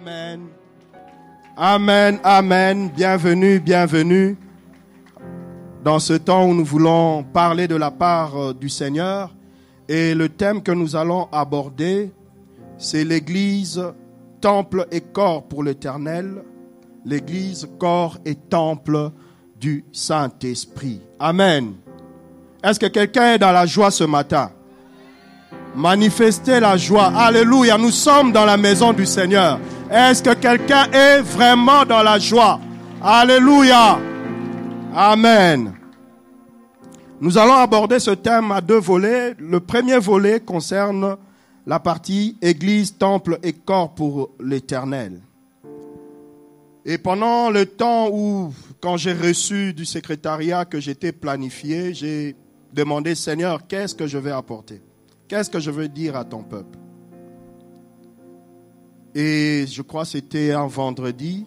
Amen. Amen, amen. Bienvenue, bienvenue dans ce temps où nous voulons parler de la part du Seigneur. Et le thème que nous allons aborder, c'est l'Église, temple et corps pour l'Éternel. L'Église, corps et temple du Saint-Esprit. Amen. Est-ce que quelqu'un est dans la joie ce matin? Manifestez la joie. Alléluia. Nous sommes dans la maison du Seigneur. Est-ce que quelqu'un est vraiment dans la joie? Alléluia. Amen. Nous allons aborder ce thème à deux volets. Le premier volet concerne la partie Église, temple et corps pour l'Éternel. Et pendant le temps où, quand j'ai reçu du secrétariat que j'étais planifié, j'ai demandé, Seigneur, qu'est-ce que je vais apporter? Qu'est-ce que je veux dire à ton peuple? Et je crois que c'était un vendredi,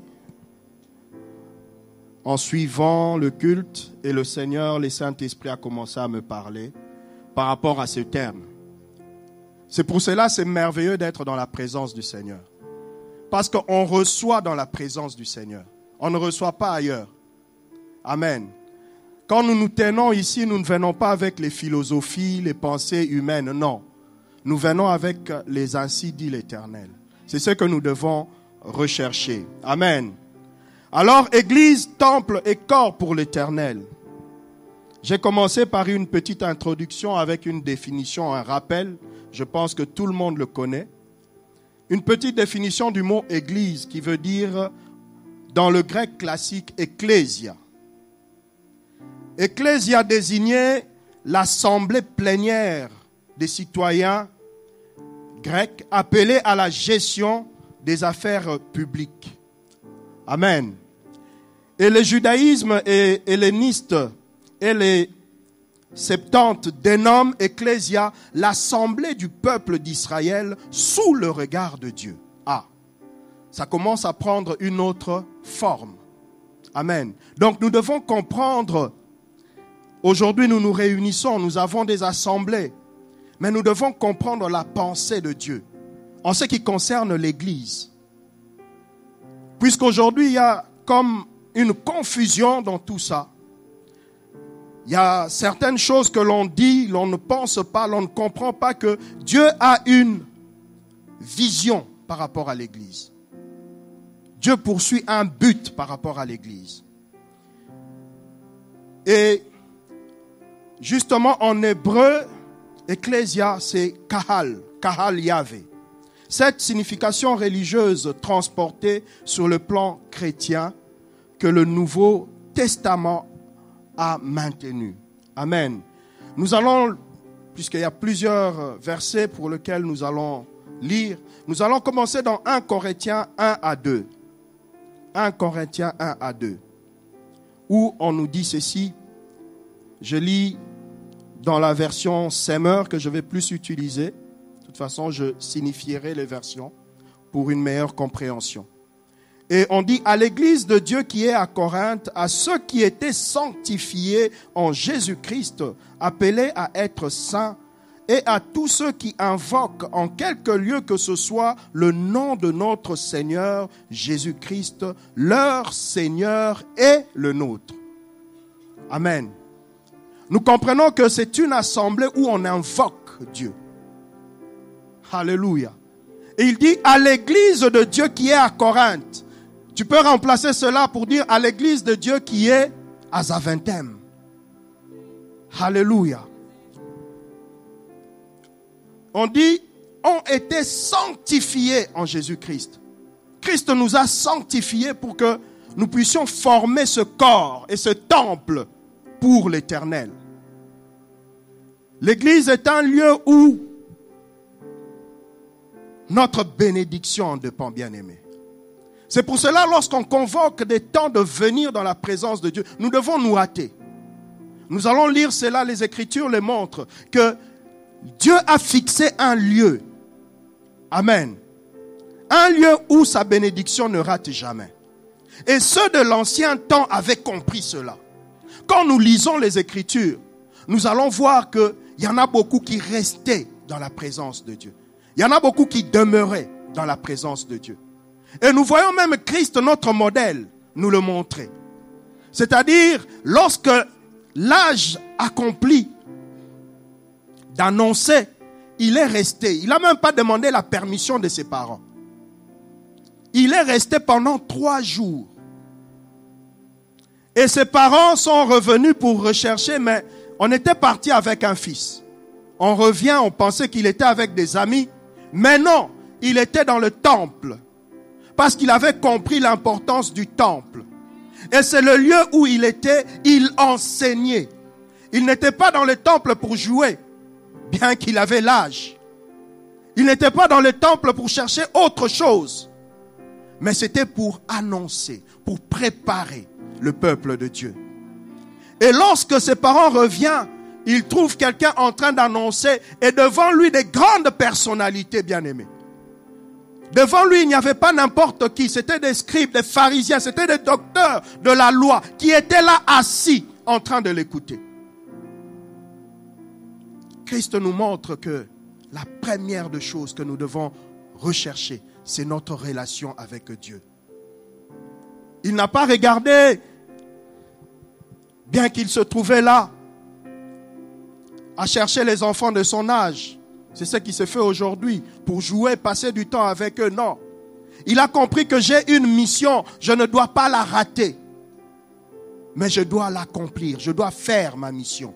en suivant le culte, et le Seigneur, le Saint-Esprit a commencé à me parler par rapport à ce thème. C'est pour cela que c'est merveilleux d'être dans la présence du Seigneur. Parce qu'on reçoit dans la présence du Seigneur. On ne reçoit pas ailleurs. Amen. Quand nous nous tenons ici, nous ne venons pas avec les philosophies, les pensées humaines, non. Nous venons avec les ainsi dit l'Éternel. C'est ce que nous devons rechercher. Amen. Alors, Église, temple et corps pour l'Éternel. J'ai commencé par une petite introduction avec une définition, un rappel. Je pense que tout le monde le connaît. Une petite définition du mot Église qui veut dire, dans le grec classique, ecclésia. Ecclésia désignait l'assemblée plénière des citoyens grecs appelés à la gestion des affaires publiques. Amen. Et le judaïsme et helléniste et les Septante dénomment Ecclésia l'assemblée du peuple d'Israël sous le regard de Dieu. Ah, ça commence à prendre une autre forme. Amen. Donc nous devons comprendre, aujourd'hui nous nous réunissons, nous avons des assemblées, mais nous devons comprendre la pensée de Dieu en ce qui concerne l'Église. Puisqu'aujourd'hui il y a comme une confusion dans tout ça. Il y a certaines choses que l'on dit, l'on ne pense pas, l'on ne comprend pas que Dieu a une vision par rapport à l'Église. Dieu poursuit un but par rapport à l'Église. Et justement en hébreu, Ecclésia c'est Kahal, Kahal Yahvé. Cette signification religieuse transportée sur le plan chrétien que le Nouveau Testament a maintenu. Amen. Nous allons, puisqu'il y a plusieurs versets pour lesquels nous allons lire. Nous allons commencer dans 1 Corinthiens 1 à 2. 1 Corinthiens 1 à 2. Où on nous dit ceci. Je lis dans la version Semeur que je vais plus utiliser. De toute façon, je signifierai les versions pour une meilleure compréhension. Et on dit à l'église de Dieu qui est à Corinthe, à ceux qui étaient sanctifiés en Jésus-Christ, appelés à être saints, et à tous ceux qui invoquent en quelque lieu que ce soit le nom de notre Seigneur Jésus-Christ, leur Seigneur et le nôtre. Amen. Nous comprenons que c'est une assemblée où on invoque Dieu. Alléluia. Et il dit à l'église de Dieu qui est à Corinthe. Tu peux remplacer cela pour dire à l'église de Dieu qui est à Zaventem. Alléluia. On dit, ont été sanctifiés en Jésus-Christ. Christ nous a sanctifiés pour que nous puissions former ce corps et ce temple pour l'éternel. L'église est un lieu où notre bénédiction en dépend, bien-aimé. C'est pour cela, lorsqu'on convoque des temps de venir dans la présence de Dieu, nous devons nous hâter. Nous allons lire cela, les Écritures le montrent, que Dieu a fixé un lieu. Amen. Un lieu où sa bénédiction ne rate jamais. Et ceux de l'ancien temps avaient compris cela. Quand nous lisons les Écritures, nous allons voir qu'il y en a beaucoup qui restaient dans la présence de Dieu. Il y en a beaucoup qui demeuraient dans la présence de Dieu. Et nous voyons même Christ, notre modèle, nous le montrer. C'est-à-dire, lorsque l'âge accompli d'annoncer, il est resté. Il n'a même pas demandé la permission de ses parents. Il est resté pendant 3 jours. Et ses parents sont revenus pour rechercher, mais on était parti avec un fils. On revient, on pensait qu'il était avec des amis. Mais non, il était dans le temple. Parce qu'il avait compris l'importance du temple. Et c'est le lieu où il était, il enseignait. Il n'était pas dans le temple pour jouer, bien qu'il avait l'âge. Il n'était pas dans le temple pour chercher autre chose. Mais c'était pour annoncer, pour préparer le peuple de Dieu. Et lorsque ses parents reviennent, ils trouvent quelqu'un en train d'annoncer et devant lui des grandes personnalités bien-aimées. Devant lui, il n'y avait pas n'importe qui. C'était des scribes, des pharisiens, c'était des docteurs de la loi qui étaient là assis en train de l'écouter. Christ nous montre que la première des choses que nous devons rechercher, c'est notre relation avec Dieu. Il n'a pas regardé, bien qu'il se trouvait là, à chercher les enfants de son âge. C'est ce qui se fait aujourd'hui, pour jouer, passer du temps avec eux. Non. Il a compris que j'ai une mission, je ne dois pas la rater. Mais je dois l'accomplir, je dois faire ma mission.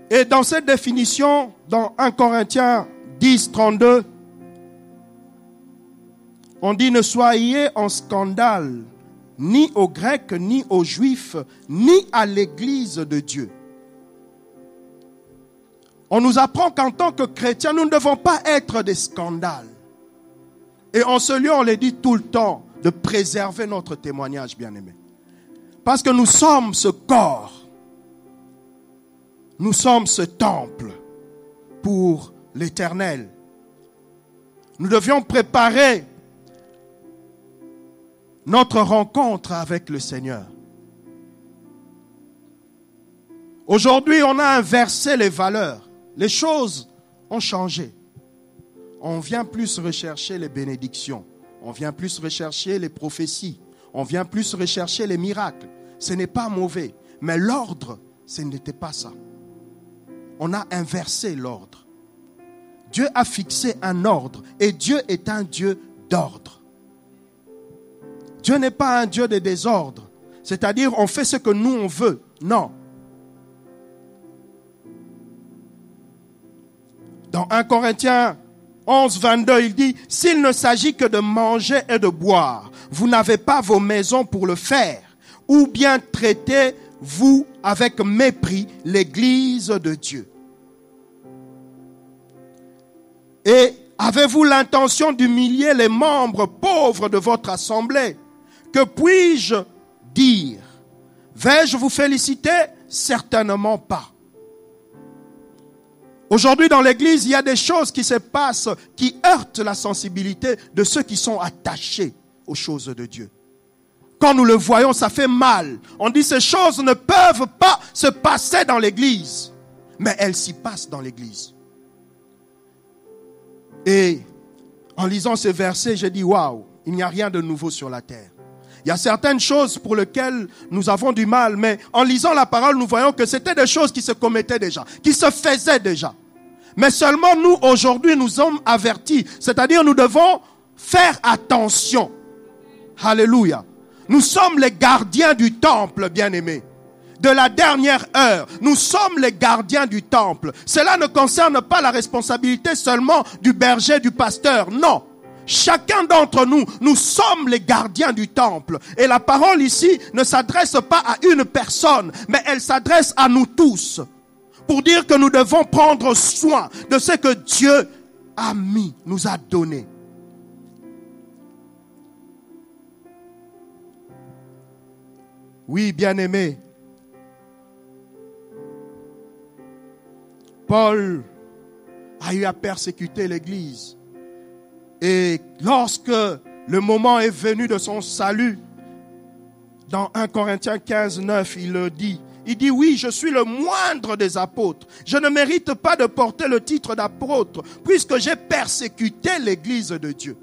Et dans cette définition, dans 1 Corinthiens 10, 32, on dit « Ne soyez en scandale, ni aux Grecs, ni aux Juifs, ni à l'Église de Dieu. » On nous apprend qu'en tant que chrétiens, nous ne devons pas être des scandales. Et en ce lieu, on les dit tout le temps, de préserver notre témoignage, bien-aimé. Parce que nous sommes ce corps. Nous sommes ce temple pour l'Éternel. Nous devions préparer notre rencontre avec le Seigneur. Aujourd'hui, on a inversé les valeurs. Les choses ont changé. On vient plus rechercher les bénédictions. On vient plus rechercher les prophéties. On vient plus rechercher les miracles. Ce n'est pas mauvais. Mais l'ordre, ce n'était pas ça. On a inversé l'ordre. Dieu a fixé un ordre. Et Dieu est un Dieu d'ordre. Dieu n'est pas un Dieu de désordre. C'est-à-dire, on fait ce que nous, on veut. Non. Dans 1 Corinthiens 11, 22, il dit, « S'il ne s'agit que de manger et de boire, vous n'avez pas vos maisons pour le faire, ou bien traitez-vous avec mépris l'église de Dieu. » Et avez-vous l'intention d'humilier les membres pauvres de votre assemblée? Que puis-je dire? Vais-je vous féliciter? Certainement pas. Aujourd'hui, dans l'Église, il y a des choses qui se passent, qui heurtent la sensibilité de ceux qui sont attachés aux choses de Dieu. Quand nous le voyons, ça fait mal. On dit ces choses ne peuvent pas se passer dans l'Église. Mais elles s'y passent dans l'Église. Et en lisant ces versets, j'ai dit, waouh, il n'y a rien de nouveau sur la terre. Il y a certaines choses pour lesquelles nous avons du mal, mais en lisant la parole, nous voyons que c'était des choses qui se commettaient déjà, qui se faisaient déjà. Mais seulement nous, aujourd'hui, nous sommes avertis. C'est-à-dire, nous devons faire attention. Alléluia. Nous sommes les gardiens du temple, bien-aimés. De la dernière heure, nous sommes les gardiens du temple. Cela ne concerne pas la responsabilité seulement du berger, du pasteur. Non. Chacun d'entre nous, nous sommes les gardiens du temple. Et la parole ici ne s'adresse pas à une personne, mais elle s'adresse à nous tous. Pour dire que nous devons prendre soin de ce que Dieu a mis, nous a donné. Oui, bien-aimés. Paul a eu à persécuter l'Église. Et lorsque le moment est venu de son salut, dans 1 Corinthiens 15, 9, il le dit. Il dit, oui, je suis le moindre des apôtres. Je ne mérite pas de porter le titre d'apôtre, puisque j'ai persécuté l'Église de Dieu.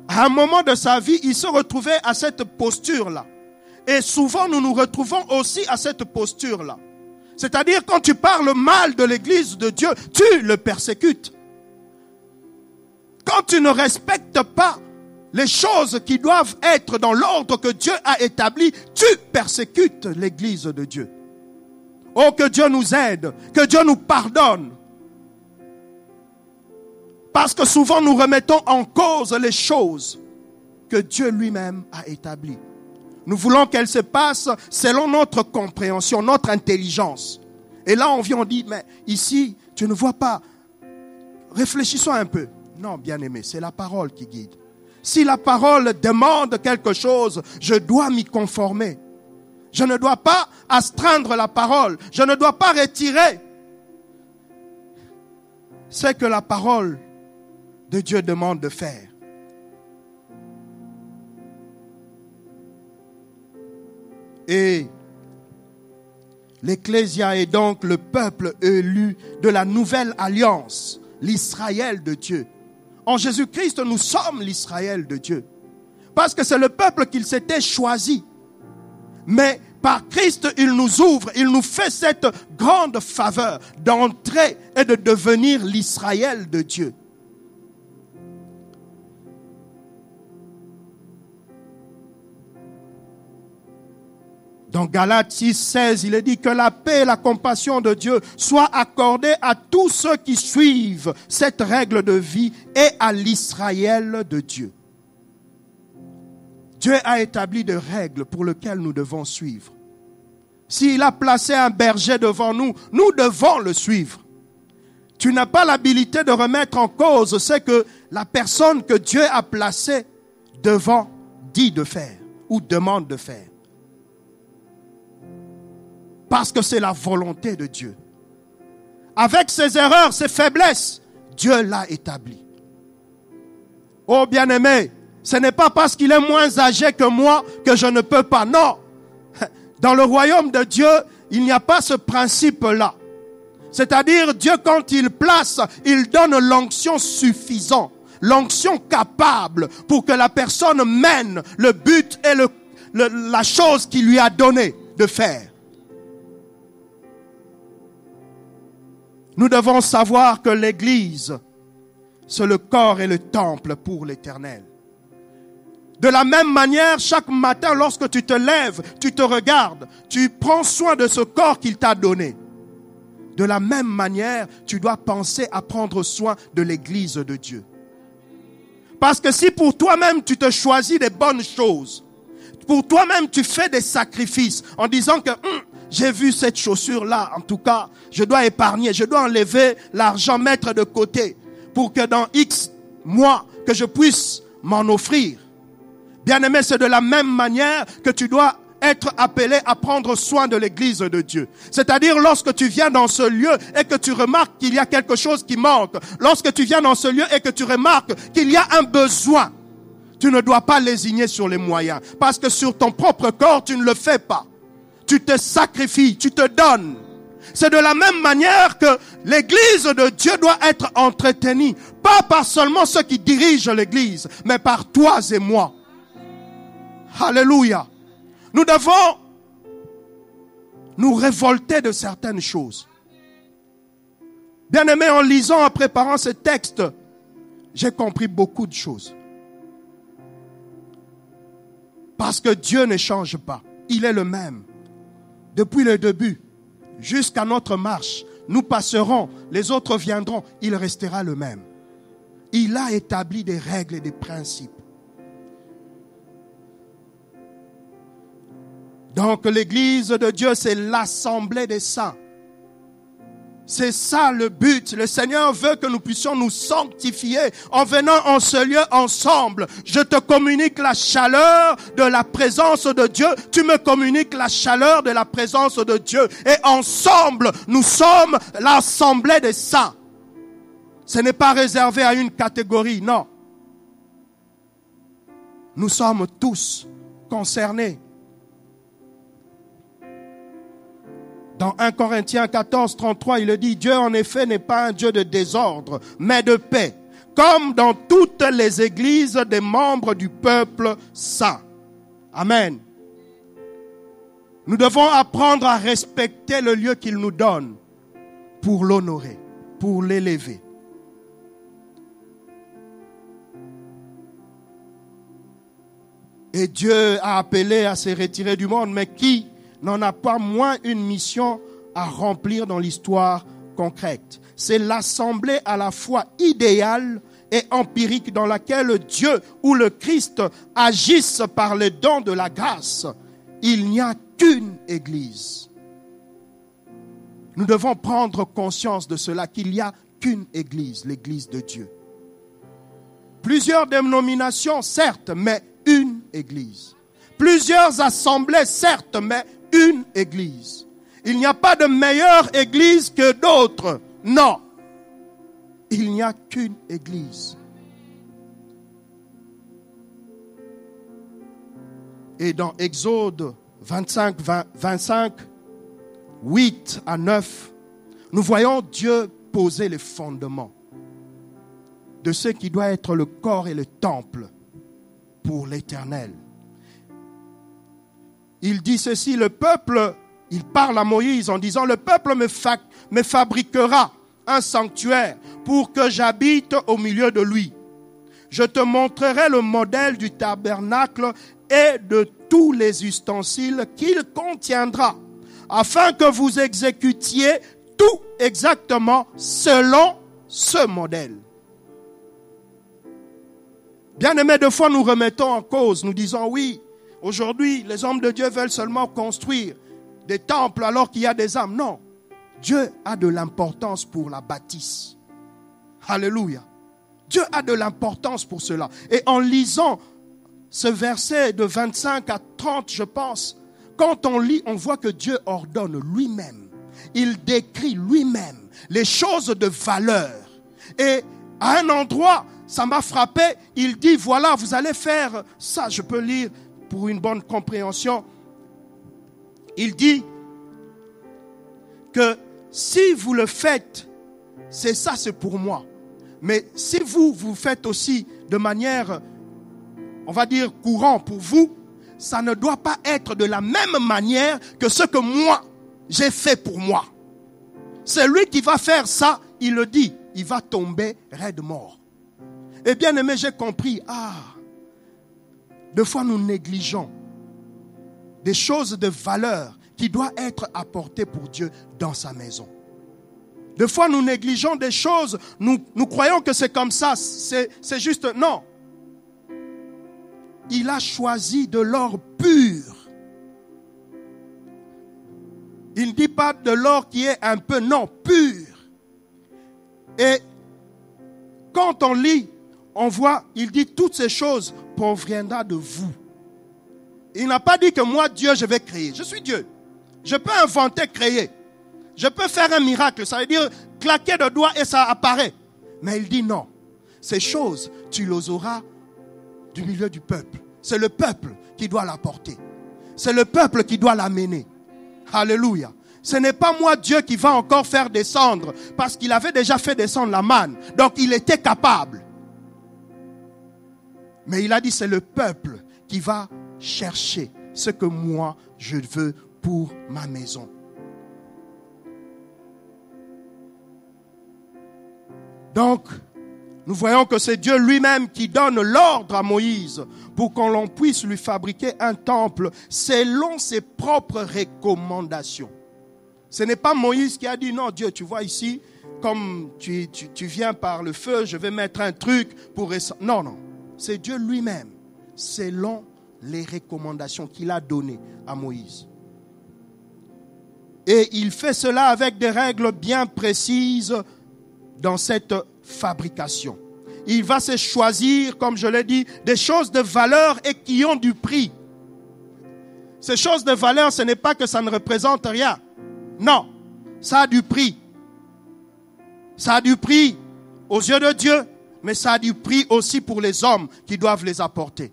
À un moment de sa vie, il se retrouvait à cette posture-là. Et souvent, nous nous retrouvons aussi à cette posture-là. C'est-à-dire, quand tu parles mal de l'Église de Dieu, tu le persécutes. Quand tu ne respectes pas les choses qui doivent être dans l'ordre que Dieu a établi, tu persécutes l'Église de Dieu. Oh, que Dieu nous aide, que Dieu nous pardonne. Parce que souvent nous remettons en cause les choses que Dieu lui-même a établies. Nous voulons qu'elles se passent selon notre compréhension, notre intelligence. Et là on vient, on dit, mais ici, tu ne vois pas. Réfléchissons un peu. Non, bien-aimé, c'est la parole qui guide. Si la parole demande quelque chose, je dois m'y conformer. Je ne dois pas astreindre la parole. Je ne dois pas retirer ce que la parole de Dieu demande de faire. Et l'Ecclésia est donc le peuple élu de la nouvelle alliance, l'Israël de Dieu. En Jésus-Christ, nous sommes l'Israël de Dieu. Parce que c'est le peuple qu'il s'était choisi. Mais par Christ, il nous ouvre, il nous fait cette grande faveur d'entrer et de devenir l'Israël de Dieu. Dans Galates 6, 16, il est dit que la paix et la compassion de Dieu soient accordées à tous ceux qui suivent cette règle de vie et à l'Israël de Dieu. Dieu a établi des règles pour lesquelles nous devons suivre. S'il a placé un berger devant nous, nous devons le suivre. Tu n'as pas l'habilité de remettre en cause ce que la personne que Dieu a placée devant dit de faire ou demande de faire. Parce que c'est la volonté de Dieu. Avec ses erreurs, ses faiblesses, Dieu l'a établi. Oh bien-aimé, ce n'est pas parce qu'il est moins âgé que moi que je ne peux pas. Non. Dans le royaume de Dieu, il n'y a pas ce principe-là. C'est-à-dire, Dieu, quand il place, il donne l'onction suffisante, l'onction capable pour que la personne mène le but et la chose qu'il lui a donné de faire. Nous devons savoir que l'Église, c'est le corps et le temple pour l'Éternel. De la même manière, chaque matin, lorsque tu te lèves, tu te regardes, tu prends soin de ce corps qu'il t'a donné. De la même manière, tu dois penser à prendre soin de l'Église de Dieu. Parce que si pour toi-même, tu te choisis des bonnes choses, pour toi-même, tu fais des sacrifices en disant que j'ai vu cette chaussure-là, en tout cas, je dois épargner, je dois enlever l'argent, mettre de côté, pour que dans X mois, que je puisse m'en offrir. Bien-aimé, c'est de la même manière que tu dois être appelé à prendre soin de l'église de Dieu. C'est-à-dire lorsque tu viens dans ce lieu et que tu remarques qu'il y a quelque chose qui manque, lorsque tu viens dans ce lieu et que tu remarques qu'il y a un besoin, tu ne dois pas lésigner sur les moyens, parce que sur ton propre corps, tu ne le fais pas. Tu te sacrifies, tu te donnes. C'est de la même manière que l'église de Dieu doit être entretenue, pas par seulement ceux qui dirigent l'église, mais par toi et moi. Alléluia. Nous devons nous révolter de certaines choses. Bien-aimé, en lisant, en préparant ce texte, j'ai compris beaucoup de choses. Parce que Dieu ne change pas. Il est le même. Depuis le début, jusqu'à notre marche, nous passerons, les autres viendront, il restera le même. Il a établi des règles et des principes. Donc l'église de Dieu, c'est l'assemblée des saints. C'est ça le but. Le Seigneur veut que nous puissions nous sanctifier en venant en ce lieu ensemble. Je te communique la chaleur de la présence de Dieu. Tu me communiques la chaleur de la présence de Dieu. Et ensemble, nous sommes l'assemblée des saints. Ce n'est pas réservé à une catégorie, non. Nous sommes tous concernés. Dans 1 Corinthiens 14, 33, il dit, Dieu en effet n'est pas un Dieu de désordre, mais de paix, comme dans toutes les églises des membres du peuple saint. Amen. Nous devons apprendre à respecter le lieu qu'il nous donne pour l'honorer, pour l'élever. Et Dieu a appelé à se retirer du monde, mais qui n'en a pas moins une mission à remplir dans l'histoire concrète. C'est l'assemblée à la fois idéale et empirique dans laquelle Dieu ou le Christ agissent par le don de la grâce. Il n'y a qu'une église. Nous devons prendre conscience de cela, qu'il n'y a qu'une église, l'église de Dieu. Plusieurs dénominations, certes, mais une église. Plusieurs assemblées, certes, mais une église. Il n'y a pas de meilleure église que d'autres. Non. Il n'y a qu'une église. Et dans Exode 25, 8 à 9, nous voyons Dieu poser les fondements de ce qui doit être le corps et le temple pour l'Éternel. Il dit ceci, le peuple, il parle à Moïse en disant, le peuple me fabriquera un sanctuaire pour que j'habite au milieu de lui. Je te montrerai le modèle du tabernacle et de tous les ustensiles qu'il contiendra, afin que vous exécutiez tout exactement selon ce modèle. Bien-aimés, des fois nous remettons en cause, nous disons oui, aujourd'hui, les hommes de Dieu veulent seulement construire des temples alors qu'il y a des âmes. Non, Dieu a de l'importance pour la bâtisse. Alléluia. Dieu a de l'importance pour cela. Et en lisant ce verset de 25 à 30, je pense, quand on lit, on voit que Dieu ordonne lui-même. Il décrit lui-même les choses de valeur. Et à un endroit, ça m'a frappé, il dit, voilà, vous allez faire ça. Je peux lire pour une bonne compréhension. Il dit que si vous le faites, c'est ça, c'est pour moi. Mais si vous faites aussi de manière, on va dire, courante pour vous, ça ne doit pas être de la même manière que ce que moi, j'ai fait pour moi. Celui qui va faire ça, il le dit, il va tomber raide mort. Et bien aimé, j'ai compris, des fois nous négligeons des choses de valeur qui doivent être apportées pour Dieu dans sa maison. Des fois nous négligeons des choses, nous croyons que c'est comme ça, c'est juste, non. Il a choisi de l'or pur. Il ne dit pas de l'or qui est un peu, non, pur. Et quand on lit, on voit, il dit toutes ces choses proviendront de vous. Il n'a pas dit que moi, Dieu, je vais créer. Je suis Dieu. Je peux inventer, créer. Je peux faire un miracle. Ça veut dire claquer de doigts et ça apparaît. Mais il dit non. Ces choses, tu les auras du milieu du peuple. C'est le peuple qui doit l'apporter. C'est le peuple qui doit l'amener. Alléluia. Ce n'est pas moi, Dieu, qui va encore faire descendre. Parce qu'il avait déjà fait descendre la manne. Donc il était capable. Mais il a dit c'est le peuple qui va chercher ce que moi je veux pour ma maison. Donc, nous voyons que c'est Dieu lui-même qui donne l'ordre à Moïse pour qu'on l'on puisse lui fabriquer un temple selon ses propres recommandations. Ce n'est pas Moïse qui a dit non, Dieu, tu vois ici, comme tu viens par le feu, je vais mettre un truc pour... Non, non. C'est Dieu lui-même, selon les recommandations qu'il a données à Moïse. Et il fait cela avec des règles bien précises dans cette fabrication. Il va se choisir, comme je l'ai dit, des choses de valeur et qui ont du prix. Ces choses de valeur, ce n'est pas que ça ne représente rien. Non, ça a du prix. Ça a du prix aux yeux de Dieu. Mais ça a du prix aussi pour les hommes qui doivent les apporter.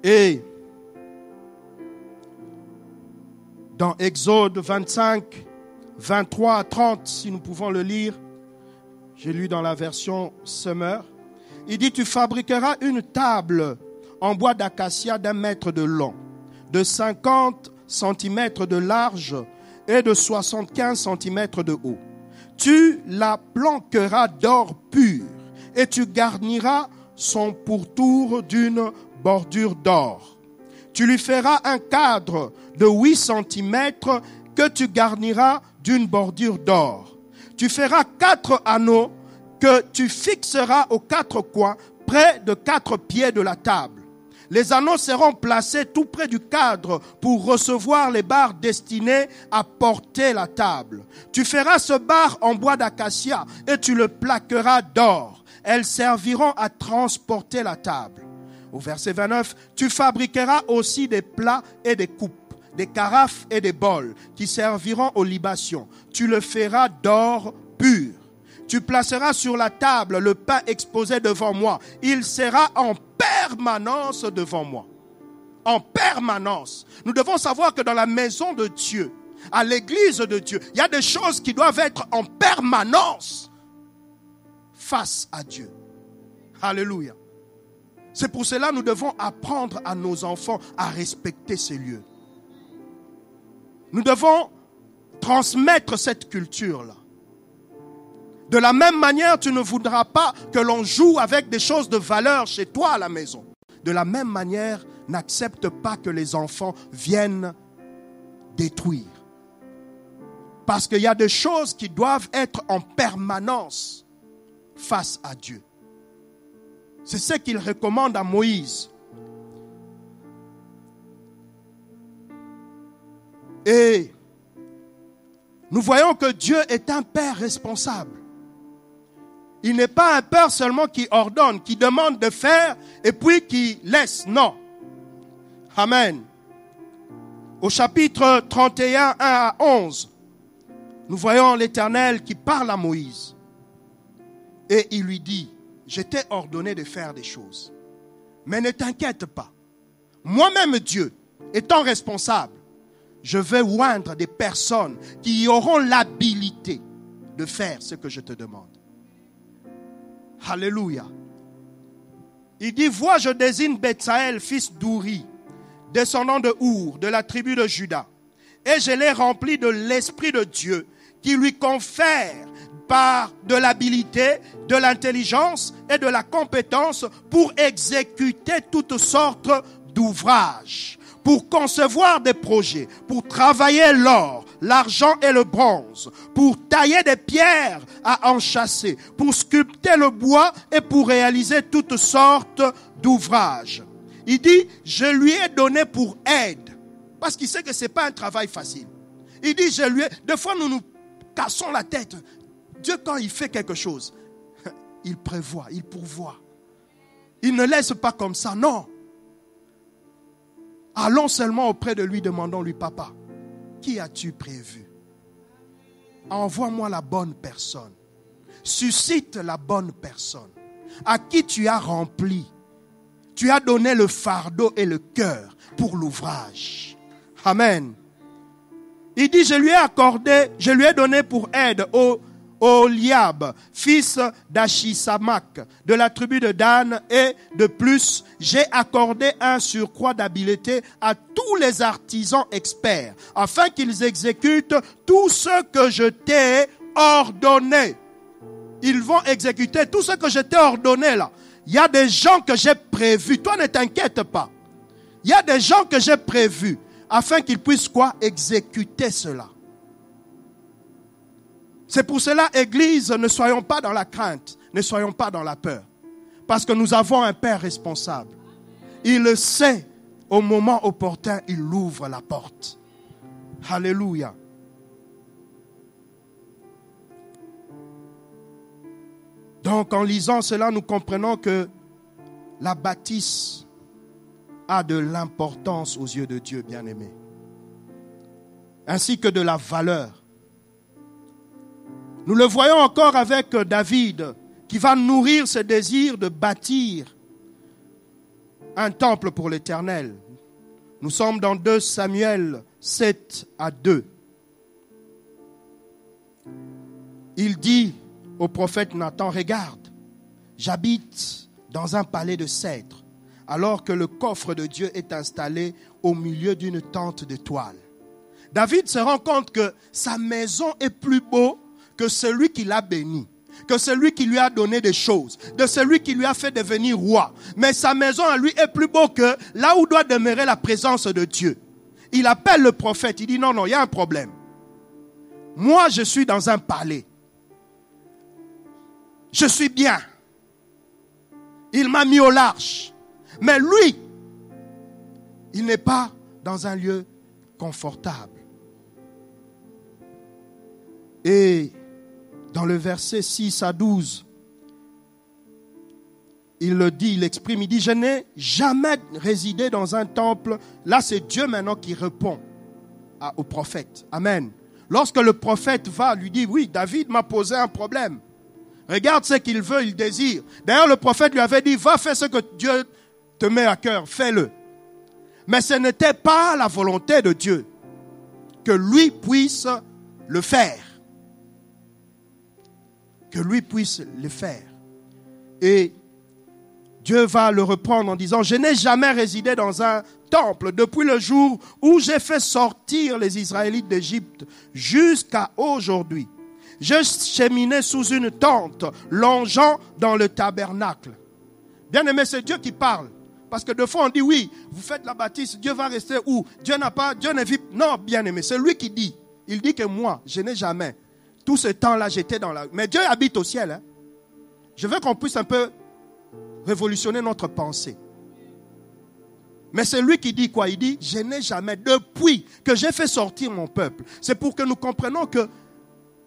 Et dans Exode 25, 23 à 30, si nous pouvons le lire, j'ai lu dans la version Summer, il dit, tu fabriqueras une table en bois d'acacia d'1 mètre de long, de 50 centimètres de large et de 75 centimètres de haut. Tu la planqueras d'or pur et tu garniras son pourtour d'une bordure d'or. Tu lui feras un cadre de 8 centimètres que tu garniras d'une bordure d'or. Tu feras 4 anneaux que tu fixeras aux 4 coins près de 4 pieds de la table. Les anneaux seront placés tout près du cadre pour recevoir les barres destinées à porter la table. Tu feras ce bar en bois d'acacia et tu le plaqueras d'or. Elles serviront à transporter la table. Au verset 29, tu fabriqueras aussi des plats et des coupes, des carafes et des bols qui serviront aux libations. Tu le feras d'or pur. Tu placeras sur la table le pain exposé devant moi. Il sera en permanence devant moi. En permanence. Nous devons savoir que dans la maison de Dieu, à l'église de Dieu, il y a des choses qui doivent être en permanence face à Dieu. Alléluia. C'est pour cela que nous devons apprendre à nos enfants à respecter ces lieux. Nous devons transmettre cette culture-là. De la même manière, tu ne voudras pas que l'on joue avec des choses de valeur chez toi à la maison. De la même manière, n'accepte pas que les enfants viennent détruire. Parce qu'il y a des choses qui doivent être en permanence face à Dieu. C'est ce qu'il recommande à Moïse. Et nous voyons que Dieu est un Père responsable. Il n'est pas un Père seulement qui ordonne, qui demande de faire et puis qui laisse. Non. Amen. Au chapitre 31, 1 à 11, nous voyons l'Éternel qui parle à Moïse. Et il lui dit, je t'ai ordonné de faire des choses. Mais ne t'inquiète pas. Moi-même Dieu, étant responsable, je vais oindre des personnes qui auront l'habilité de faire ce que je te demande. Alléluia. Il dit, vois, je désigne Betsaël, fils d'Ouri, descendant de Our, de la tribu de Juda. Et je l'ai rempli de l'Esprit de Dieu, qui lui confère par de l'habilité, de l'intelligence et de la compétence pour exécuter toutes sortes d'ouvrages, pour concevoir des projets, pour travailler l'or, l'argent et le bronze, pour tailler des pierres à enchâsser, pour sculpter le bois et pour réaliser toutes sortes d'ouvrages. Il dit, je lui ai donné pour aide, parce qu'il sait que ce n'est pas un travail facile. Il dit, des fois nous nous cassons la tête. Dieu, quand il fait quelque chose, il prévoit, il pourvoit. Il ne laisse pas comme ça, non. Allons seulement auprès de lui, demandons-lui, papa, qui as-tu prévu? Envoie-moi la bonne personne. Suscite la bonne personne. À qui tu as rempli. Tu as donné le fardeau et le cœur pour l'ouvrage. Amen. Il dit, je lui ai donné pour aide Oliab, fils d'Achisamac, de la tribu de Dan, et de plus, j'ai accordé un surcroît d'habileté à tous les artisans experts, afin qu'ils exécutent tout ce que je t'ai ordonné. Ils vont exécuter tout ce que je t'ai ordonné là. Il y a des gens que j'ai prévus. Toi, ne t'inquiète pas. Il y a des gens que j'ai prévus, afin qu'ils puissent quoi? Exécuter cela. C'est pour cela, Église, ne soyons pas dans la crainte, ne soyons pas dans la peur. Parce que nous avons un Père responsable. Il le sait, au moment opportun, il ouvre la porte. Alléluia. Donc, en lisant cela, nous comprenons que la bâtisse a de l'importance aux yeux de Dieu, bien-aimé. Ainsi que de la valeur. Nous le voyons encore avec David, qui va nourrir ce désir de bâtir un temple pour l'Éternel. Nous sommes dans 2 Samuel 7-2. Il dit au prophète Nathan, regarde, j'habite dans un palais de cèdre, alors que le coffre de Dieu est installé au milieu d'une tente de toile. David se rend compte que sa maison est plus beau que celui qui l'a béni, que celui qui lui a donné des choses, de celui qui lui a fait devenir roi. Mais sa maison à lui est plus beau que là où doit demeurer la présence de Dieu. Il appelle le prophète, il dit non, il y a un problème. Moi, je suis dans un palais. Je suis bien. Il m'a mis au large. Mais lui, il n'est pas dans un lieu confortable. Et dans le verset 6-12, il le dit, il exprime, il dit, je n'ai jamais résidé dans un temple. Là, c'est Dieu maintenant qui répond au prophète. Amen. Lorsque le prophète va, lui dit, oui, David m'a posé un problème. Regarde ce qu'il veut, il désire. D'ailleurs, le prophète lui avait dit, va faire ce que Dieu te met à cœur, fais-le. Mais ce n'était pas la volonté de Dieu que lui puisse le faire. Que lui puisse le faire. Et Dieu va le reprendre en disant, je n'ai jamais résidé dans un temple depuis le jour où j'ai fait sortir les Israélites d'Égypte jusqu'à aujourd'hui. Je cheminais sous une tente, longeant dans le tabernacle. Bien aimé, c'est Dieu qui parle. Parce que de fois on dit oui, vous faites la bâtisse, Dieu va rester où? Dieu ne vit. Non, bien aimé, c'est lui qui dit. Il dit que moi, je n'ai jamais. Tout ce temps-là, j'étais dans la... Mais Dieu habite au ciel. Hein? Je veux qu'on puisse un peu révolutionner notre pensée. Mais c'est lui qui dit quoi? Il dit, je n'ai jamais, depuis que j'ai fait sortir mon peuple. C'est pour que nous comprenions que,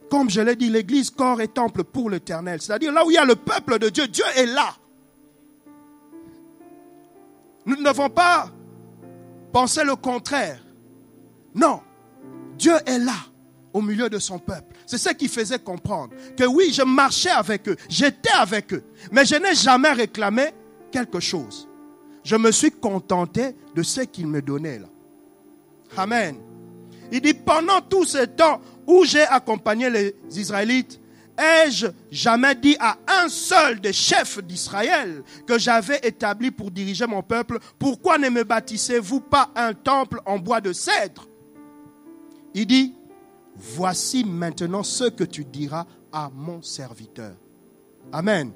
comme je l'ai dit, l'église, corps et temple pour l'Éternel. C'est-à-dire là où il y a le peuple de Dieu, Dieu est là. Nous ne devons pas penser le contraire. Non, Dieu est là, au milieu de son peuple. C'est ce qui faisait comprendre que oui, je marchais avec eux, j'étais avec eux, mais je n'ai jamais réclamé quelque chose. Je me suis contenté de ce qu'il me donnait là. Amen. Il dit, pendant tout ce temps où j'ai accompagné les Israélites, ai-je jamais dit à un seul des chefs d'Israël que j'avais établi pour diriger mon peuple, pourquoi ne me bâtissez-vous pas un temple en bois de cèdre? Il dit, voici maintenant ce que tu diras à mon serviteur. Amen.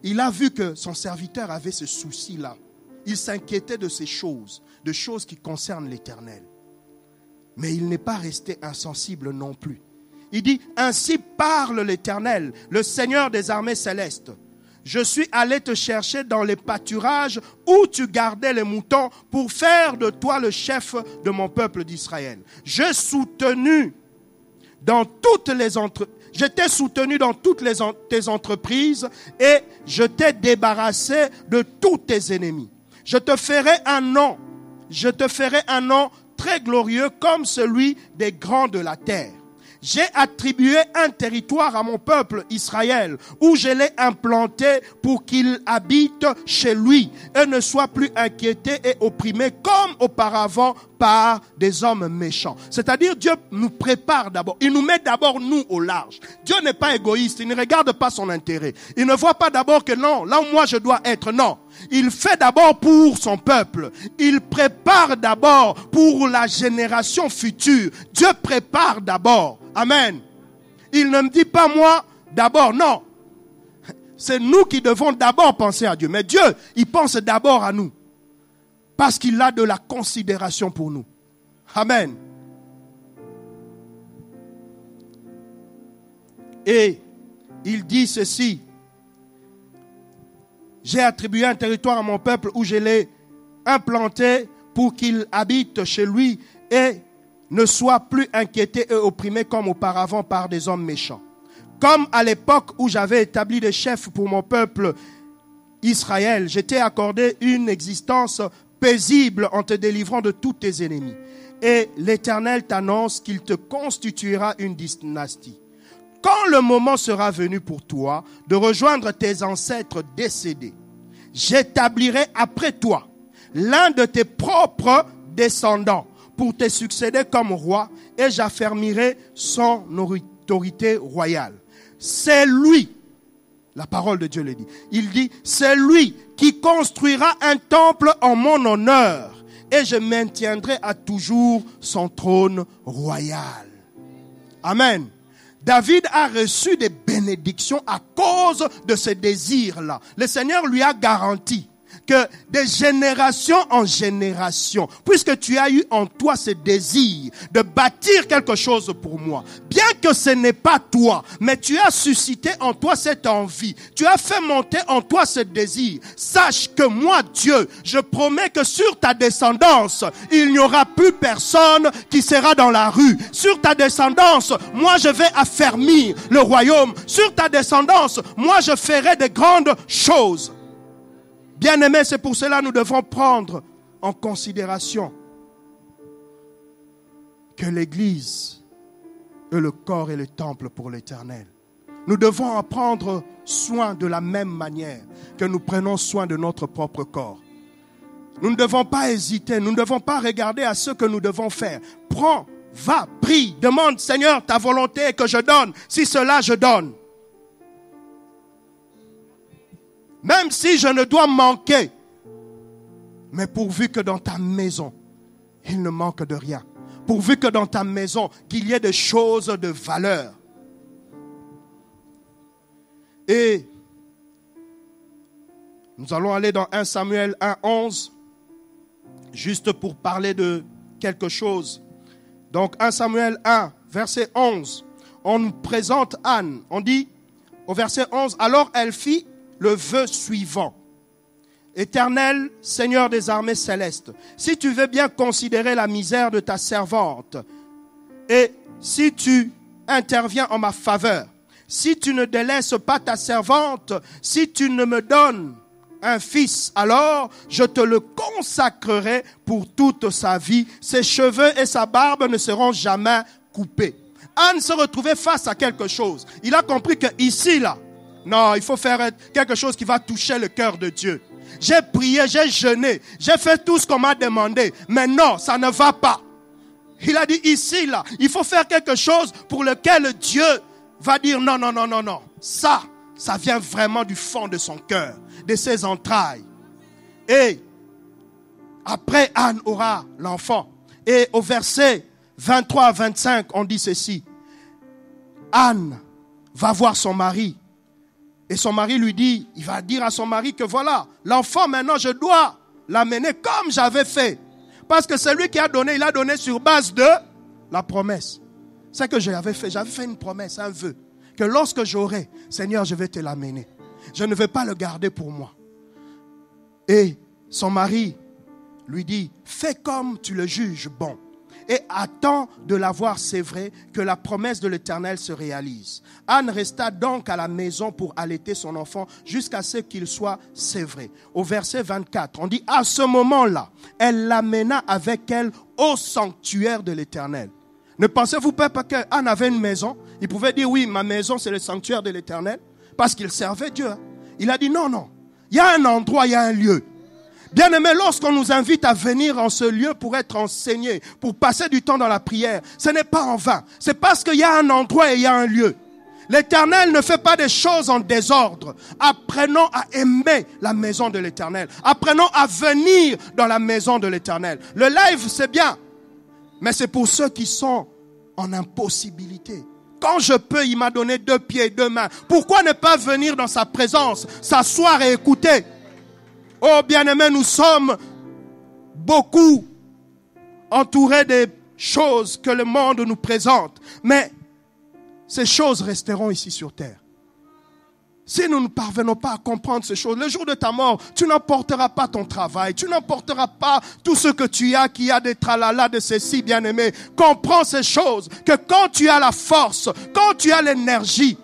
Il a vu que son serviteur avait ce souci-là. Il s'inquiétait de ces choses, de choses qui concernent l'Éternel. Mais il n'est pas resté insensible non plus. Il dit, ainsi parle l'Éternel, le Seigneur des armées célestes. Je suis allé te chercher dans les pâturages où tu gardais les moutons pour faire de toi le chef de mon peuple d'Israël. Je t'ai soutenu dans toutes tes entreprises et je t'ai débarrassé de tous tes ennemis. Je te ferai un nom très glorieux comme celui des grands de la terre. J'ai attribué un territoire à mon peuple Israël où je l'ai implanté pour qu'il habite chez lui et ne soit plus inquiété et opprimé comme auparavant par des hommes méchants. C'est-à-dire Dieu nous prépare d'abord. Il nous met d'abord nous au large. Dieu n'est pas égoïste. Il ne regarde pas son intérêt. Il ne voit pas d'abord que non, là où moi je dois être, non. Il fait d'abord pour son peuple. Il prépare d'abord pour la génération future. Dieu prépare d'abord. Amen. Il ne me dit pas moi d'abord, non. C'est nous qui devons d'abord penser à Dieu. Mais Dieu, il pense d'abord à nous. Parce qu'il a de la considération pour nous. Amen. Et il dit ceci. J'ai attribué un territoire à mon peuple où je l'ai implanté pour qu'il habite chez lui et ne soit plus inquiété et opprimé comme auparavant par des hommes méchants. Comme à l'époque où j'avais établi des chefs pour mon peuple Israël, je t'ai accordé une existence paisible en te délivrant de tous tes ennemis. Et l'Éternel t'annonce qu'il te constituera une dynastie. Quand le moment sera venu pour toi de rejoindre tes ancêtres décédés, j'établirai après toi l'un de tes propres descendants pour te succéder comme roi et j'affermirai son autorité royale. C'est lui, la parole de Dieu le dit, il dit, c'est lui qui construira un temple en mon honneur et je maintiendrai à toujours son trône royal. Amen. David a reçu des bénédictions à cause de ce désir-là. Le Seigneur lui a garanti que de génération en génération, puisque tu as eu en toi ce désir de bâtir quelque chose pour moi, bien que ce n'est pas toi, mais tu as suscité en toi cette envie, tu as fait monter en toi ce désir, sache que moi, Dieu, je promets que sur ta descendance, il n'y aura plus personne qui sera dans la rue. Sur ta descendance, moi je vais affermir le royaume. Sur ta descendance, moi je ferai de grandes choses. Bien-aimés, c'est pour cela que nous devons prendre en considération que l'Église est le corps et le temple pour l'Éternel. Nous devons en prendre soin de la même manière que nous prenons soin de notre propre corps. Nous ne devons pas hésiter, nous ne devons pas regarder à ce que nous devons faire. Prends, va, prie, demande, Seigneur, ta volonté est que je donne. Si cela, je donne. Même si je ne dois manquer, mais pourvu que dans ta maison, il ne manque de rien. Pourvu que dans ta maison, qu'il y ait des choses de valeur. Et nous allons aller dans 1 Samuel 1:11, juste pour parler de quelque chose. Donc 1 Samuel 1, verset 11, on nous présente Anne. On dit au verset 11, alors elle fit le vœu suivant. Éternel, Seigneur des armées célestes, si tu veux bien considérer la misère de ta servante, et si tu interviens en ma faveur, si tu ne délaisses pas ta servante, si tu ne me donnes un fils, alors je te le consacrerai pour toute sa vie. Ses cheveux et sa barbe ne seront jamais coupés. Anne se retrouvait face à quelque chose. Il a compris que ici, là, non, il faut faire quelque chose qui va toucher le cœur de Dieu. J'ai prié, j'ai jeûné, j'ai fait tout ce qu'on m'a demandé. Mais non, ça ne va pas. Il a dit ici, là, il faut faire quelque chose pour lequel Dieu va dire non, non, non, non, non. Ça vient vraiment du fond de son cœur, de ses entrailles. Et après, Anne aura l'enfant. Et au verset 23 à 25, on dit ceci. Anne va voir son mari. Et son mari lui dit, il va dire à son mari que voilà, l'enfant maintenant je dois l'amener comme j'avais fait. Parce que celui qui a donné, il a donné sur base de la promesse. C'est que j'avais fait une promesse, un vœu. Que lorsque j'aurai, Seigneur, je vais te l'amener. Je ne vais pas le garder pour moi. Et son mari lui dit, fais comme tu le juges bon. Et attends de l'avoir, c'est vrai, que la promesse de l'Éternel se réalise. Anne resta donc à la maison pour allaiter son enfant jusqu'à ce qu'il soit sévré. Au verset 24, on dit, à ce moment-là, elle l'amena avec elle au sanctuaire de l'Éternel. Ne pensez-vous pas qu'Anne avait une maison? Il pouvait dire, oui, ma maison c'est le sanctuaire de l'Éternel, parce qu'il servait Dieu. Il a dit, non, il y a un endroit, il y a un lieu. Bien-aimé, lorsqu'on nous invite à venir en ce lieu pour être enseigné, pour passer du temps dans la prière, ce n'est pas en vain. C'est parce qu'il y a un endroit et il y a un lieu. L'Éternel ne fait pas des choses en désordre. Apprenons à aimer la maison de l'Éternel. Apprenons à venir dans la maison de l'Éternel. Le live, c'est bien, mais c'est pour ceux qui sont en impossibilité. Quand je peux, il m'a donné 2 pieds et 2 mains. Pourquoi ne pas venir dans sa présence, s'asseoir et écouter? Oh bien-aimés, nous sommes beaucoup entourés des choses que le monde nous présente. Mais ces choses resteront ici sur terre. Si nous ne parvenons pas à comprendre ces choses, le jour de ta mort, tu n'emporteras pas ton travail, tu n'emporteras pas tout ce que tu as, qui a des tralala de ceci, bien-aimé. Comprends ces choses, que quand tu as la force, quand tu as l'énergie,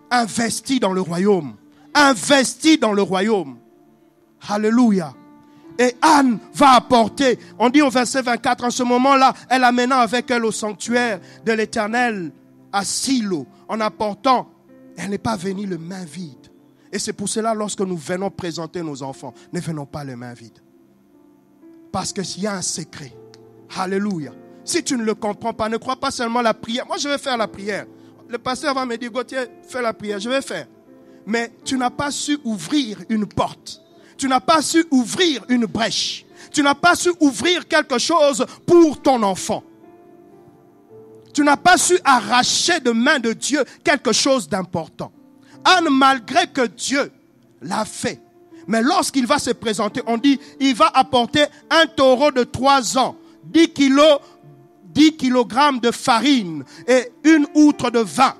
investis dans le royaume. Investis dans le royaume. Alléluia. Et Anne va apporter, on dit au verset 24, en ce moment-là, elle amena avec elle au sanctuaire de l'Éternel à Silo, en apportant, elle n'est pas venue les mains vides. Et c'est pour cela, lorsque nous venons présenter nos enfants, ne venons pas les mains vides. Parce qu'il y a un secret. Alléluia. Si tu ne le comprends pas, ne crois pas seulement la prière. Moi, je vais faire la prière. Le pasteur va me dire, Gauthier, fais la prière, je vais faire. Mais tu n'as pas su ouvrir une porte. Tu n'as pas su ouvrir une brèche. Tu n'as pas su ouvrir quelque chose pour ton enfant. Tu n'as pas su arracher de main de Dieu quelque chose d'important. Anne, malgré que Dieu l'a fait, mais lorsqu'il va se présenter, on dit, il va apporter un taureau de 3 ans, 10 kilogrammes de farine et une outre de vin.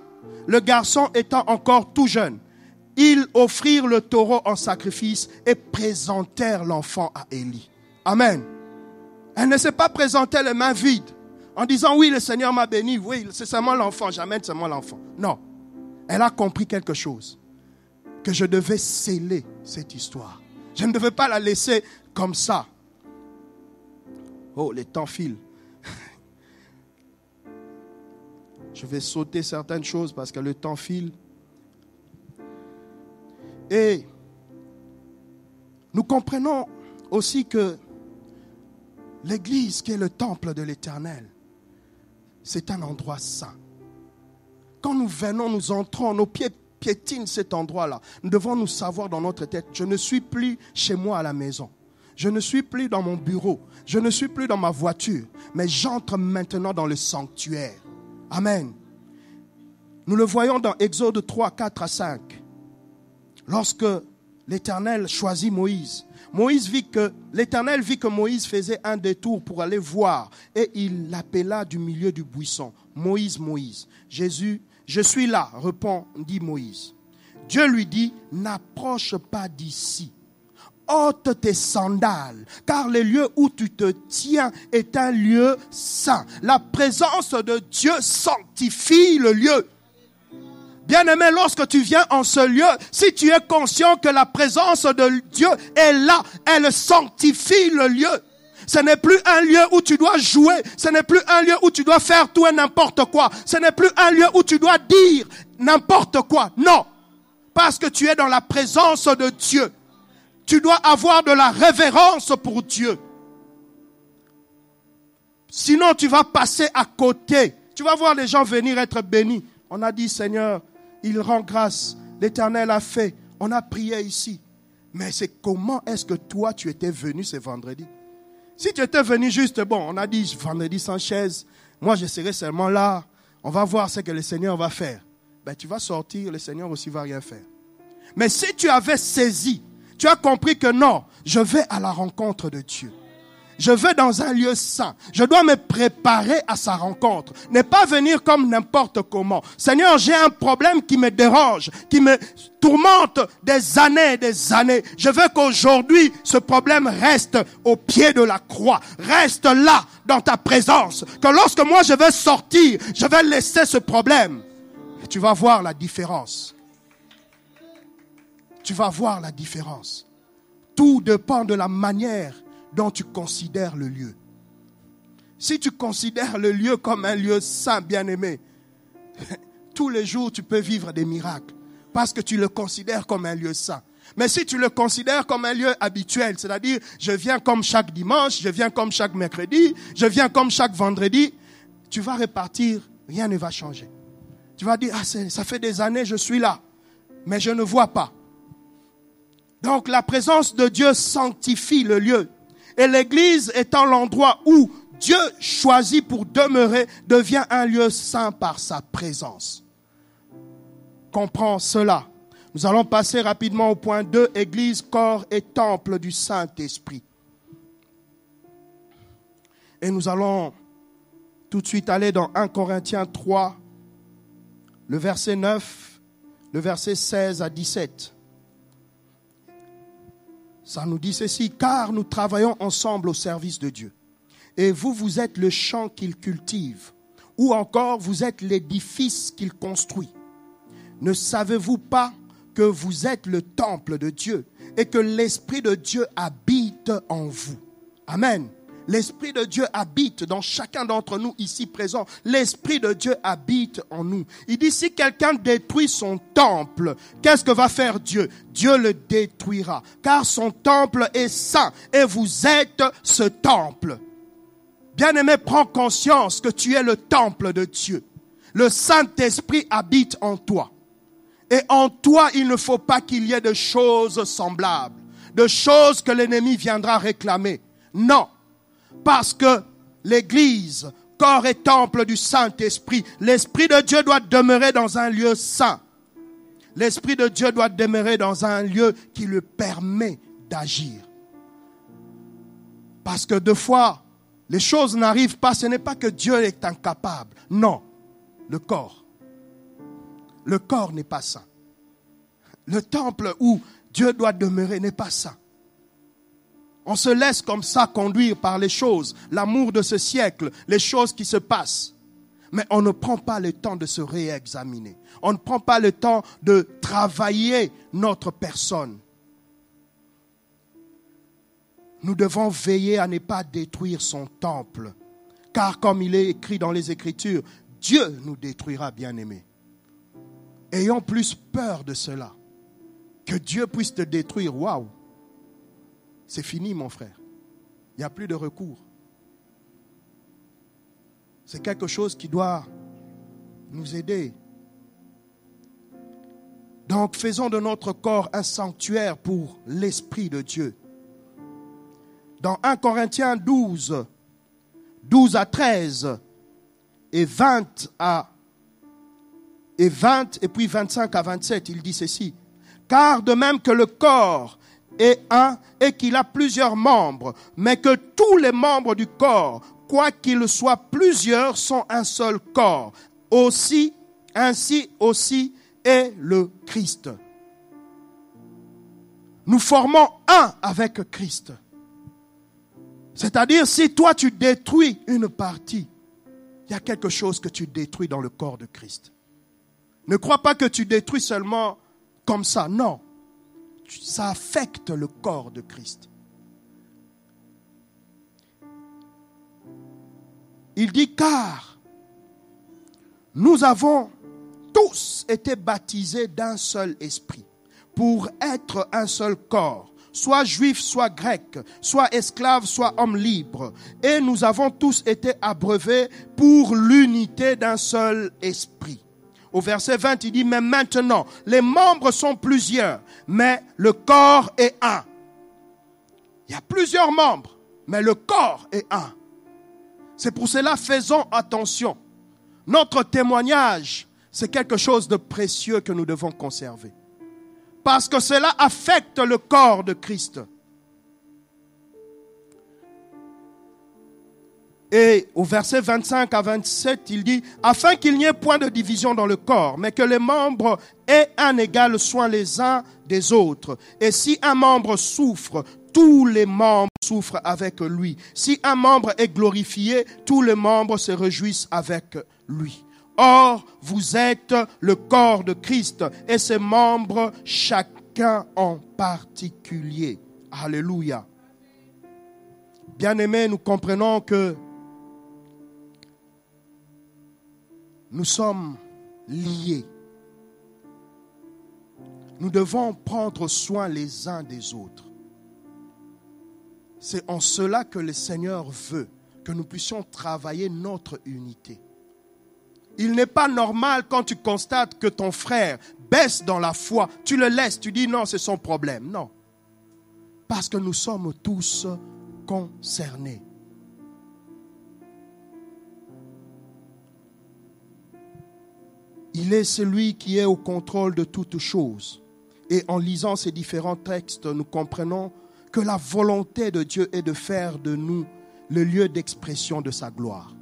Le garçon étant encore tout jeune. Ils offrirent le taureau en sacrifice et présentèrent l'enfant à Élie. Amen. Elle ne s'est pas présentée les mains vides en disant oui, le Seigneur m'a béni, oui, c'est seulement l'enfant, j'amène seulement l'enfant. Non, elle a compris quelque chose, que je devais sceller cette histoire. Je ne devais pas la laisser comme ça. Oh, les temps filent. Je vais sauter certaines choses parce que le temps file. Et nous comprenons aussi que l'église qui est le temple de l'Éternel, c'est un endroit saint. Quand nous venons, nous entrons, nos pieds piétinent cet endroit-là. Nous devons nous savoir dans notre tête, je ne suis plus chez moi à la maison. Je ne suis plus dans mon bureau. Je ne suis plus dans ma voiture. Mais j'entre maintenant dans le sanctuaire. Amen. Nous le voyons dans Exode 3, 4 à 5. Lorsque l'Éternel choisit Moïse, l'Éternel vit que Moïse faisait un détour pour aller voir et il l'appela du milieu du buisson. Moïse, Moïse. Jésus, je suis là, répondit Moïse. Dieu lui dit, n'approche pas d'ici. Ôte tes sandales, car le lieu où tu te tiens est un lieu saint. La présence de Dieu sanctifie le lieu. Bien-aimé, lorsque tu viens en ce lieu, si tu es conscient que la présence de Dieu est là, elle sanctifie le lieu. Ce n'est plus un lieu où tu dois jouer. Ce n'est plus un lieu où tu dois faire tout et n'importe quoi. Ce n'est plus un lieu où tu dois dire n'importe quoi. Non. Parce que tu es dans la présence de Dieu. Tu dois avoir de la révérence pour Dieu. Sinon, tu vas passer à côté. Tu vas voir les gens venir être bénis. On a dit, Seigneur, il rend grâce. L'Éternel a fait. On a prié ici. Mais c'est comment est-ce que toi, tu étais venu ce vendredi? Si tu étais venu juste, bon, on a dit vendredi sans chaise. Moi, je serai seulement là. On va voir ce que le Seigneur va faire. Ben, tu vas sortir, le Seigneur aussi va rien faire. Mais si tu avais saisi, tu as compris que non, je vais à la rencontre de Dieu. Je vais dans un lieu saint. Je dois me préparer à sa rencontre. Ne pas venir comme n'importe comment. Seigneur, j'ai un problème qui me dérange, qui me tourmente des années et des années. Je veux qu'aujourd'hui, ce problème reste au pied de la croix. Reste là, dans ta présence. Que lorsque moi je vais sortir, je vais laisser ce problème. Et tu vas voir la différence. Tu vas voir la différence. Tout dépend de la manière dont tu considères le lieu. Si tu considères le lieu comme un lieu saint, bien-aimé, tous les jours tu peux vivre des miracles parce que tu le considères comme un lieu saint. Mais si tu le considères comme un lieu habituel, c'est-à-dire je viens comme chaque dimanche, je viens comme chaque mercredi, je viens comme chaque vendredi, tu vas repartir, rien ne va changer. Tu vas dire, ça fait des années je suis là, mais je ne vois pas. Donc la présence de Dieu sanctifie le lieu. Et l'église étant l'endroit où Dieu choisit pour demeurer, devient un lieu saint par sa présence. Comprends cela. Nous allons passer rapidement au point 2, église, corps et temple du Saint-Esprit. Et nous allons tout de suite aller dans 1 Corinthiens 3, le verset 9, le verset 16 à 17. Ça nous dit ceci, car nous travaillons ensemble au service de Dieu. Et vous, vous êtes le champ qu'il cultive, ou encore vous êtes l'édifice qu'il construit. Ne savez-vous pas que vous êtes le temple de Dieu et que l'Esprit de Dieu habite en vous? Amen. L'Esprit de Dieu habite dans chacun d'entre nous ici présents. L'Esprit de Dieu habite en nous. Il dit, si quelqu'un détruit son temple, qu'est-ce que va faire Dieu? Dieu le détruira, car son temple est saint et vous êtes ce temple. Bien-aimé, prends conscience que tu es le temple de Dieu. Le Saint-Esprit habite en toi. Et en toi, il ne faut pas qu'il y ait de choses semblables, de choses que l'ennemi viendra réclamer. Non. Parce que l'Église, corps et temple du Saint-Esprit, l'Esprit de Dieu doit demeurer dans un lieu saint. L'Esprit de Dieu doit demeurer dans un lieu qui lui permet d'agir. Parce que deux fois, les choses n'arrivent pas. Ce n'est pas que Dieu est incapable. Non, le corps. Le corps n'est pas saint. Le temple où Dieu doit demeurer n'est pas saint. On se laisse comme ça conduire par les choses, l'amour de ce siècle, les choses qui se passent. Mais on ne prend pas le temps de se réexaminer. On ne prend pas le temps de travailler notre personne. Nous devons veiller à ne pas détruire son temple. Car comme il est écrit dans les Écritures, Dieu nous détruira, bien-aimés. Ayons plus peur de cela. Que Dieu puisse te détruire, waouh! C'est fini, mon frère. Il n'y a plus de recours. C'est quelque chose qui doit nous aider. Donc, faisons de notre corps un sanctuaire pour l'Esprit de Dieu. Dans 1 Corinthiens 12, 12 à 13 et 20 et puis 25 à 27, il dit ceci. Car de même que le corps est un et qu'il a plusieurs membres, mais que tous les membres du corps, quoiqu'ils soient plusieurs, sont un seul corps. Ainsi aussi est le Christ. Nous formons un avec Christ. C'est-à-dire, si toi tu détruis une partie, il y a quelque chose que tu détruis dans le corps de Christ. Ne crois pas que tu détruis seulement comme ça, non. Ça affecte le corps de Christ. Il dit, car nous avons tous été baptisés d'un seul esprit pour être un seul corps, soit juif, soit grec, soit esclave, soit homme libre. Et nous avons tous été abreuvés pour l'unité d'un seul esprit. Au verset 20, il dit, mais maintenant, les membres sont plusieurs, mais le corps est un. Il y a plusieurs membres, mais le corps est un. C'est pour cela, faisons attention. Notre témoignage, c'est quelque chose de précieux que nous devons conserver. Parce que cela affecte le corps de Christ. Et au verset 25 à 27, il dit, afin qu'il n'y ait point de division dans le corps, mais que les membres aient un égal soin les uns des autres. Et si un membre souffre, tous les membres souffrent avec lui. Si un membre est glorifié, tous les membres se réjouissent avec lui. Or, vous êtes le corps de Christ et ses membres, chacun en particulier. Alléluia. Bien-aimés, nous comprenons que nous sommes liés. Nous devons prendre soin les uns des autres. C'est en cela que le Seigneur veut que nous puissions travailler notre unité. Il n'est pas normal quand tu constates que ton frère baisse dans la foi, tu le laisses, tu dis non, c'est son problème. Non. Parce que nous sommes tous concernés. Il est celui qui est au contrôle de toutes choses. Et en lisant ces différents textes, nous comprenons que la volonté de Dieu est de faire de nous le lieu d'expression de sa gloire.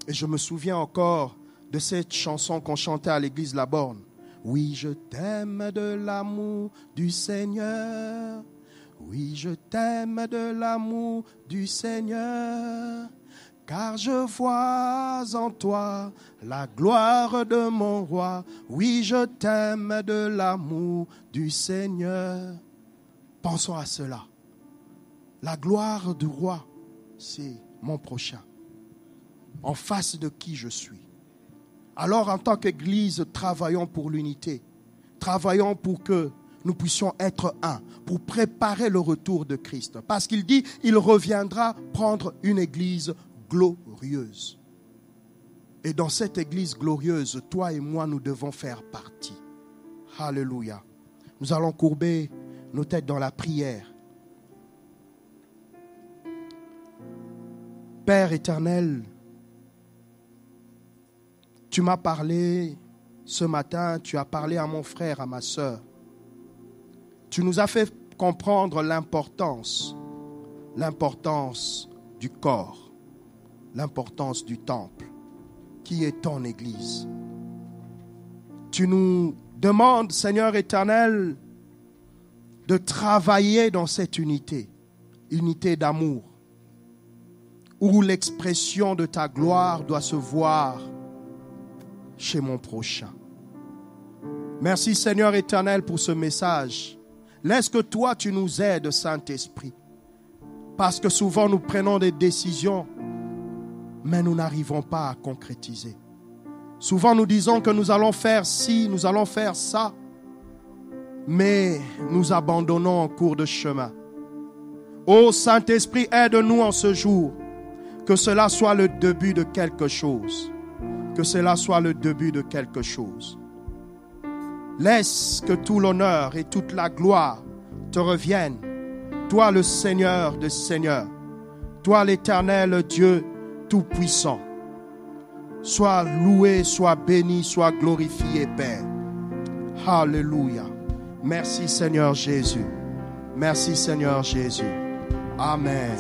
Et je me souviens encore de cette chanson qu'on chantait à l'église La Borne. Oui, je t'aime de l'amour du Seigneur. Oui, je t'aime de l'amour du Seigneur. Car je vois en toi la gloire de mon roi. Oui, je t'aime de l'amour du Seigneur. Pensons à cela. La gloire du roi, c'est mon prochain. En face de qui je suis. Alors, en tant qu'Église, travaillons pour l'unité. Travaillons pour que nous puissions être un, pour préparer le retour de Christ. Parce qu'il dit, il reviendra prendre une Église glorieuse. Et dans cette Église glorieuse, toi et moi, nous devons faire partie. Alléluia. Nous allons courber nos têtes dans la prière. Père éternel, tu m'as parlé ce matin, tu as parlé à mon frère, à ma sœur. Tu nous as fait comprendre l'importance du corps, l'importance du temple, qui est ton Église. Tu nous demandes, Seigneur éternel, de travailler dans cette unité d'amour, où l'expression de ta gloire doit se voir chez mon prochain. Merci Seigneur éternel pour ce message. Laisse que toi tu nous aides, Saint-Esprit. Parce que souvent nous prenons des décisions, mais nous n'arrivons pas à concrétiser. Souvent nous disons que nous allons faire ci, nous allons faire ça, mais nous abandonnons en cours de chemin. Ô Saint-Esprit, aide-nous en ce jour, que cela soit le début de quelque chose. Que cela soit le début de quelque chose. Laisse que tout l'honneur et toute la gloire te reviennent. Toi le Seigneur des Seigneurs. Toi l'Éternel Dieu Tout-Puissant. Sois loué, sois béni, sois glorifié, Père. Alléluia. Merci Seigneur Jésus. Merci Seigneur Jésus. Amen.